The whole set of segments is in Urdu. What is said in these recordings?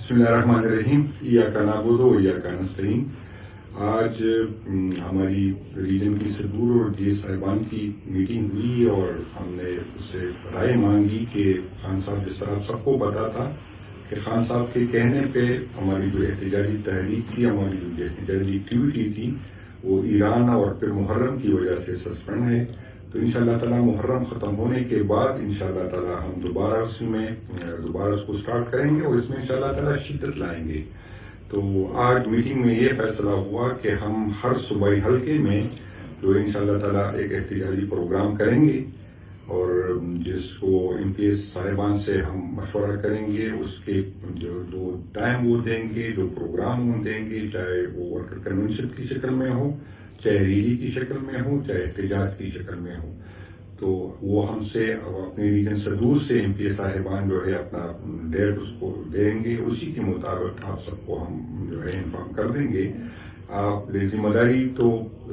بسم اللہ الرحمن الرحیم ایاک نعبد و ایاک نستعین۔ آج ہماری ریجن کی صدور اور ڈی ایس صاحبان کی میٹنگ ہوئی اور ہم نے اس سے رائے مانگی کہ خان صاحب، جس طرح سب کو پتا تھا کہ خان صاحب کے کہنے پہ ہماری جو احتجاجی تحریک تھی، ہماری جو احتجاجی ایکٹیویٹی تھی، وہ ایران اور پھر محرم کی وجہ سے سسپینڈ ہے، تو انشاءاللہ تعالیٰ محرم ختم ہونے کے بعد انشاءاللہ تعالیٰ ہم دوبارہ اس کو سٹارٹ کریں گے اور اس میں انشاءاللہ تعالیٰ شدت لائیں گے۔ تو آج میٹنگ میں یہ فیصلہ ہوا کہ ہم ہر صوبائی حلقے میں جو انشاءاللہ تعالیٰ ایک احتجاجی پروگرام کریں گے اور جس کو ایم پی ایس صاحبان سے ہم مشورہ کریں گے، اس کے جو ٹائم وہ دیں گے، جو پروگرام وہ دیں گے، چاہے وہ ورکر کنونشن کی شکل میں ہو، چاہے ریلی کی شکل میں ہو، چاہے احتجاج کی شکل میں ہو، تو وہ ہم سے اپنے ریجن صدور سے ایم پی اے صاحبان جو ہے اپنا ڈیٹ اس کو دیں گے، اسی کے مطابق آپ سب کو ہم جو ہے انفارم کر دیں گے۔ آپ ذمہ داری تو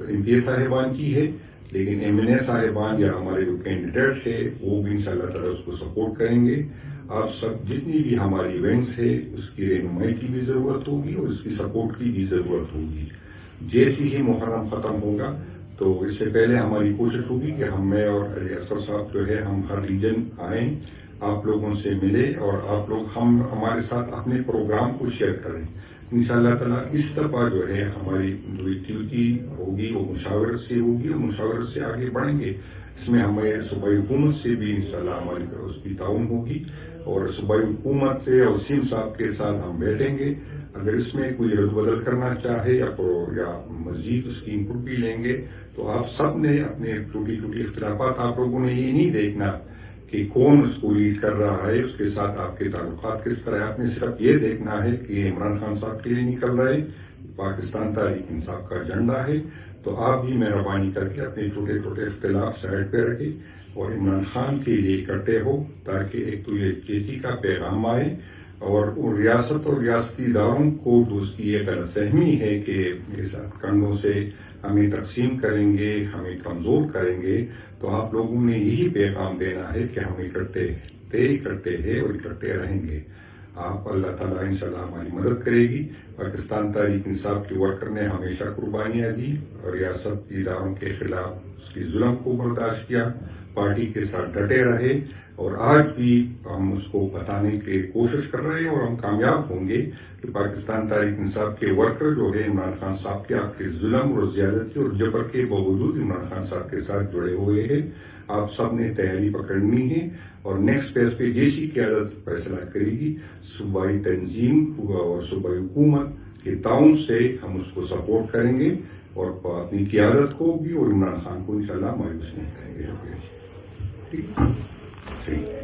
ایم پی اے صاحبان کی ہے، لیکن ایم این اے صاحبان یا ہمارے جو کینڈیڈیٹ ہے وہ بھی انشاءاللہ تعالیٰ اس کو سپورٹ کریں گے۔ آپ سب جتنی بھی ہماری ایونٹس ہے اس کی رہنمائی کی بھی ضرورت ہوگی اور اس کی سپورٹ کی بھی ضرورت ہوگی۔ جیسے ہی محرم ختم ہوگا تو اس سے پہلے ہماری کوشش ہوگی کہ میں اور علی اصغر صاحب جو ہے ہم ہر ریجن آئیں، آپ لوگوں سے ملیں اور آپ لوگ ہمارے ساتھ اپنے پروگرام کو شیئر کریں۔ انشاءاللہ تعالیٰ اس دفعہ جو ہے ہماری جو ایکٹیویٹی ہوگی وہ مشاورت سے ہوگی اور مشاورت سے آگے بڑھیں گے۔ اس میں ہمیں صوبائی حکومت سے بھی انشاءاللہ ہماری اس کی تعاون ہوگی اور صوبائی حکومت سے اور سیم صاحب کے ساتھ ہم بیٹھیں گے۔ اگر اس میں کوئی رد بدل کرنا چاہے یا مزید اس کی انپٹ بھی لیں گے تو آپ سب نے اپنے چھوٹی چھوٹی اختلافات، آپ لوگوں نے یہ نہیں دیکھنا کہ کون اس کو لیڈ کر رہا ہے، اس کے ساتھ آپ کے تعلقات کس طرح، آپ نے صرف یہ دیکھنا ہے کہ عمران خان صاحب کے لیے نکل رہے، پاکستان تحریک انصاف کا ایجنڈا ہے، تو آپ بھی مہربانی کر کے اپنے چھوٹے چھوٹے اختلاف سائڈ پہ رکھیں اور عمران خان کے لیے اکٹھے ہو، تاکہ ایک تو یہ چیتی کا پیغام آئے اور ریاست اور ریاستی اداروں کو جو اس کی یہ غلط فہمی ہے کہ اس کنڈوں سے ہمیں تقسیم کریں گے، ہمیں کمزور کریں گے، تو آپ لوگوں نے یہی پیغام دینا ہے کہ ہم اکٹھے ہیں اور اکٹھے رہیں گے۔ آپ اللہ تعالیٰ انشاءاللہ ہماری مدد کرے گی۔ پاکستان تحریک انصاف کے ورکر نے ہمیشہ قربانیاں دی اور ریاست اداروں کے خلاف اس کی ظلم کو برداشت کیا، پارٹی کے ساتھ ڈٹے رہے اور آج بھی ہم اس کو بتانے کی کوشش کر رہے ہیں اور ہم کامیاب ہوں گے کہ پاکستان تحریک انصاف کے ورکر جو ہے عمران خان صاحب کے آپ کے ظلم اور زیادتی اور جبر کے باوجود عمران خان صاحب کے ساتھ جڑے ہوئے ہیں۔ آپ سب نے تیاری پکڑنی ہے اور نیکسٹ فیز پہ جیسی قیادت فیصلہ کرے گی، صوبائی تنظیم اور صوبائی حکومت کے تعاون سے ہم اس کو سپورٹ کریں گے اور اپنی قیادت کو بھی اور عمران خان کو انشاءاللہ مایوس نہیں کریں گے۔ ٹھیک ہے؟